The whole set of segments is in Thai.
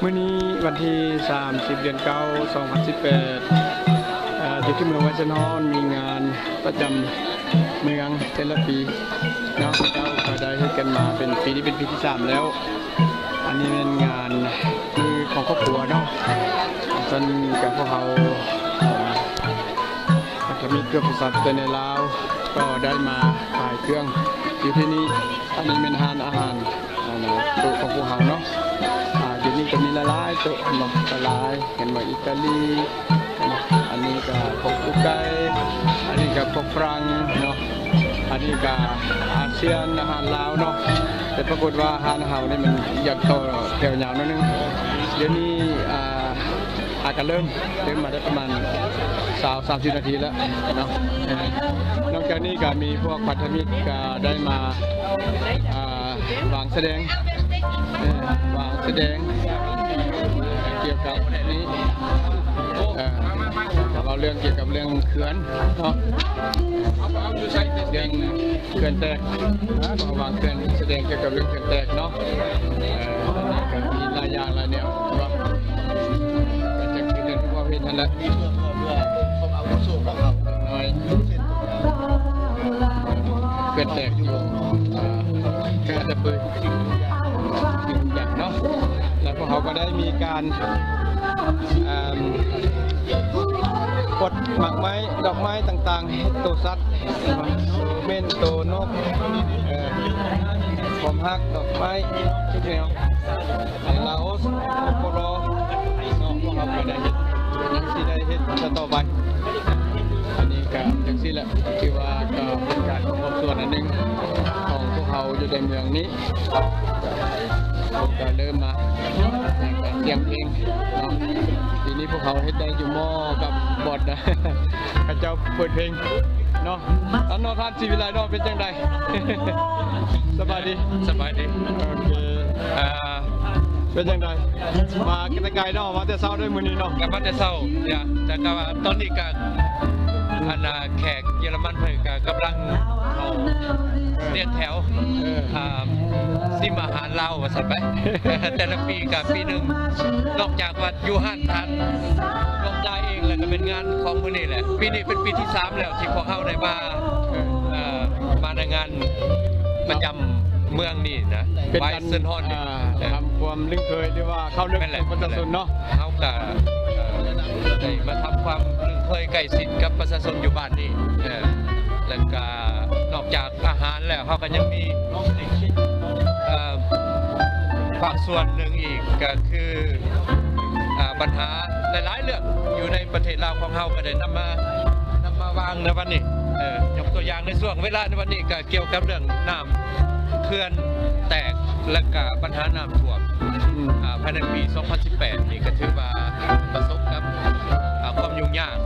มื้อนี้วันที่30เดือน9 2018อยู่ที่เมืองวัชรนอนมีงานประจำเมืองแต่ละปีเนาะเจ้าก็ได้ให้กันมาเป็นปีนี้เป็นปีที่3แล้วอันนี้เป็นงานคือของครอบครัวเนาะจนกับพวกเขาจะมีเครื่องประสาทในลาวก็ได้มาขายเครื่องอยู่ที่นี่อันนี้เป็นอาหารโต๊ะของพวกเขาเนาะอยู่นี่ก็มีหลายๆโต๊ะเนาะหลายเห็นว่าอิตาลีอันนี้ก็พวกอุกไกอันนี้ก็พวกฝรั่งเนาะอันนี้ก็อาเซียนอาหารลาวเนาะแต่ปรากฏว่าอาหารเฮานี่มันอยากโตแถวยาวนิดนึงเดี๋ยวนี้อาจจะเริ่มมาได้ประมาณ30 นาทีแล้วเนาะนอกจากนี้ก็มีพวกพันธมิตรก็ได้มาวางแสดงเกี่ยวกับนี้เราเรื่องเกี่ยวกับเรื่องเขื่อนเนาะเรื่องเขื่อนแตกวางเขื่อนแสดงเกี่ยวกับเรื่องเขื่อนแตกเนาะก็มีหลายอย่างหลายแนวว่าก็จะคือเรื่องที่ว่าเพศนั่นแหละน้อยเขื่อนแตกอยู่แค่จะเปิดอย่างเนาะแล้วพวกเขาก็ได้มีการกดหมากไม้ดอกไม้ต่างๆตัวสัตว์เม่นตัวนกผมฮักดอกไม้ทุกแนวลาโอสโปโลน้องพวกเขาก็ได้เห็นยังที่ได้เห็นต่อไปอันนี้ก็อย่างที่แหละที่ว่าก็เป็นการของส่วนอันหนึ่งของพวกเขาอยู่ในเมืองนี้ก็เริ่มมาเตรียมเพลงทีนี้พวกเขาเฮ็ดได้อยู่หม้อกับบอดนะข้าเจ้าเปิดเพลงเนาะอันนอท่านชีวิไลเนาะเป็นจังใดสบายดีโอเคเป็นจังใดมาแต่ไกลเนาะมาแต่เช้าด้วยมื้อนี้เนาะกับมาแต่เช้าเนี่ยแต่ก็ตอนนี้ก็แขกเยอรมันเพิ่นก็กำลังเขาเรียกแถวซิมอาหารลาวว่าซั่นไปแต่ละปีกับปีหนึ่งนอกจากว่าอยู่ห้านทานลงได้เองแล้วก็เป็นงานของมื้อนี้แหละปีนี้เป็นปีที่3แล้วที่พวกเฮาได้มาในงานประจำเมืองนี่นะเป็นการทำความลึกเคยหรือว่าเข้าลึกประชาชนเนาะเฮาก็ได้มาทำความลึกเคยใกล้ชิดกับประชาชนอยู่บ้านนี่แล้วก็นอกจากอาหารแล้วเขาก็ยังมีภาคส่วนหนึ่งอีกก็คือปัญหาหลายๆเรื่องอยู่ในประเทศลาวของเราก็ได้นำมาวางในวันนี้ยกตัวอย่างในช่วงเวลาในวันนี้ก็เกี่ยวกับเรื่องน้ำเขื่อนแตกและก็ปัญหาน้ำท่วมภายในปี 2018 นี่ก็ถือว่าประสบกับความยุ่งยาก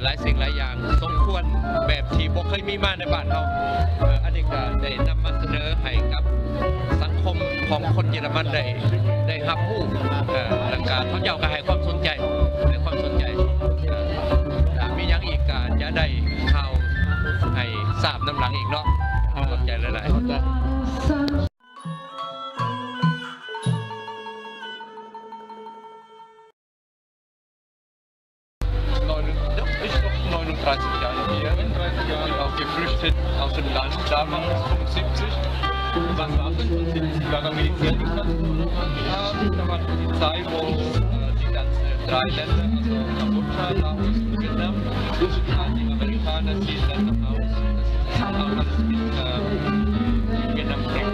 หลายสิ่งหลายอย่างสมควรแบบที่บ่เคยมีมาในบ้านเราอันนี้ก็ได้นำมาเสนอให้กับสังคมของคนเยอรมันได้รับรู้และก็เขาเจ้าก็ให้ความสนใจมีอย่างอีกก็จะได้ข่าวให้ทราบน้ำหลังอีกเนาะสนใจหลายๆ30 Jahre hier, bin auch geflüchtet aus dem Land, damals 75. Was war 75 Jahre Militärdienst? Da war die Zeit, wo die ganzen 3 Länder, also Kambodscha, Laos und Vietnam, die Amerikaner ziehen dann nach Hause. Das ist auch alles mit Vietnamkrieg.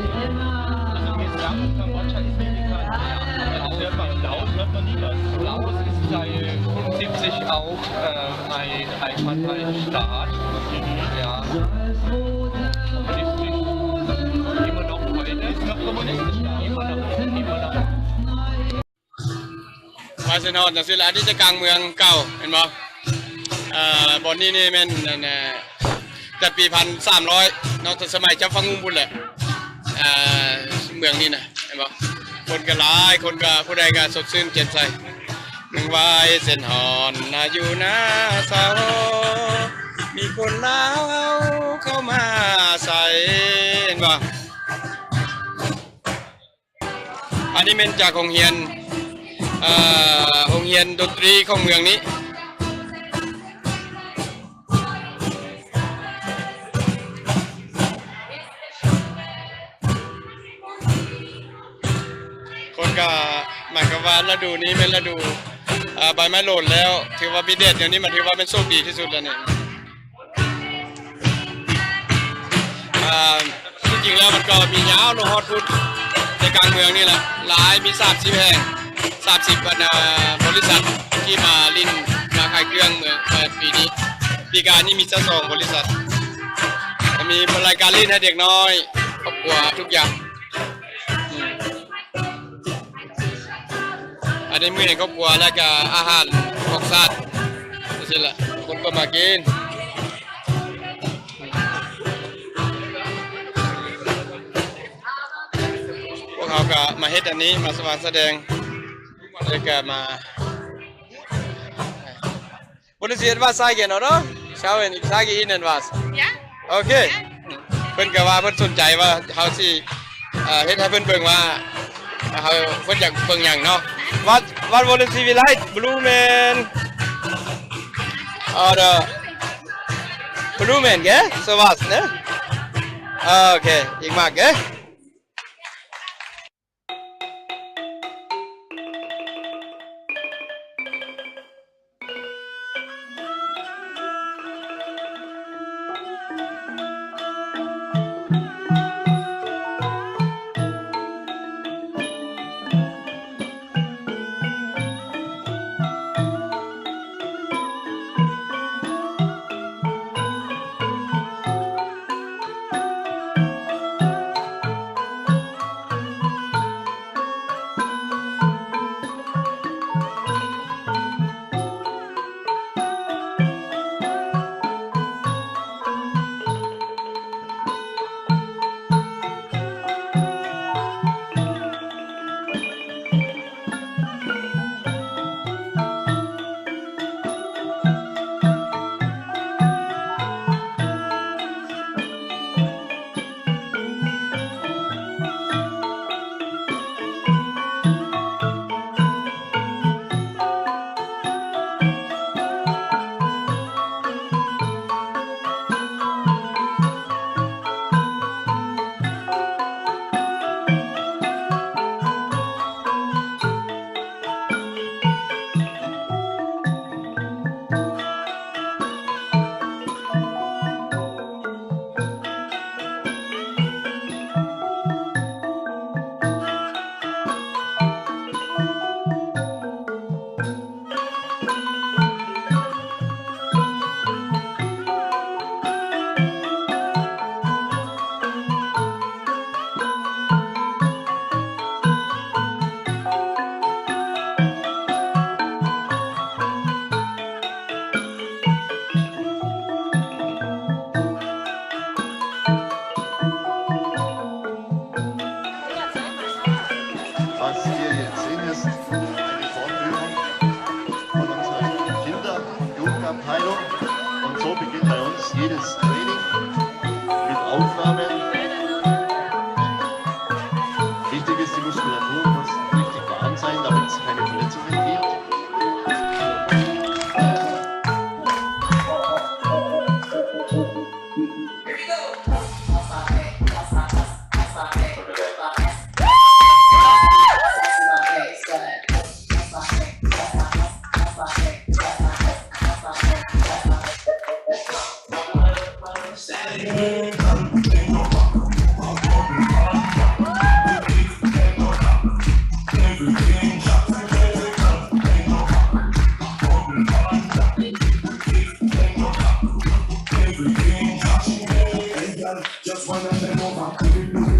Also Vietnam und Kambodscha ist nicht bekannt. Laos hört man nie was. Laos ist seit 75 auch ein Einparteienstaat. Ja. Kommunistisch. Immer noch heute ist noch kommunistisch. Immer noch. มาเซนอนจากศิลาที่จะกลางเมืองเก่าเห็นบ่บอนนี้นี่แม่นแต่ปี1300เนาะสมัยเจ้าฟังงุ่มบุญแหละเมืองนี้นะเห็นบ่คนก็หลายคนก็ผู้ใดก็สดชื่นเจนใสหนึ่งวายเส้นหอนนาอยู่หน้าเสามีคนลาวเข้ามาใส่เห็นบ่อันนี้เป็นจากโรงเรียน โรงเรียนดนตรีของเมืองนี้คนก็หมายความว่าฤดูนี้เป็นฤดูใบไม้หล่นแล้วถือว่ามีเด็ดเดี๋ยวนี้มันถือว่าเป็นโชคดีที่สุดแล้วเนี่ยที่จริงแล้วมันก็มียาวลงฮอตพุทธในกลางเมืองนี่แหละหลายมี30แห่ง30บริษัทที่มาลิ้นมาขายเครื่องเมืองปีนี้ปีการนี้มี2บริษัทมีรายการลิ้นให้เด็กน้อยครอบครัวทุกอย่างอันนี้มือในครอบครัวแล้วก็อาหารของสัตว์นี่แหละคนก็มากินพวกเขาก็มาเฮ็ดอันนี้มาแสดงแล้วก็มาWhat is it was sagen oder schauen ich sage Ihnen was Ja okay เพิ่นก็ว่าเพิ่นสนใจว่าเฮาสิเฮ็ดให้เพิ่นเบิ่งว่าเฮาเพิ่นอยากเบิ่งหยังเนาะ What wollen Sie vielleicht Blumen oder Blumen gell sowas ne okay ich mag gell Was wir jetzt sehen, ist eine Fortführung von unserer Kinder- und Jugendabteilung. Und so beginnt bei uns jedes Training mit Aufwärmen. Wichtig ist, die Muskulatur muss richtig warm sein, damit es keine Verletzungen gibt. Just wanna know my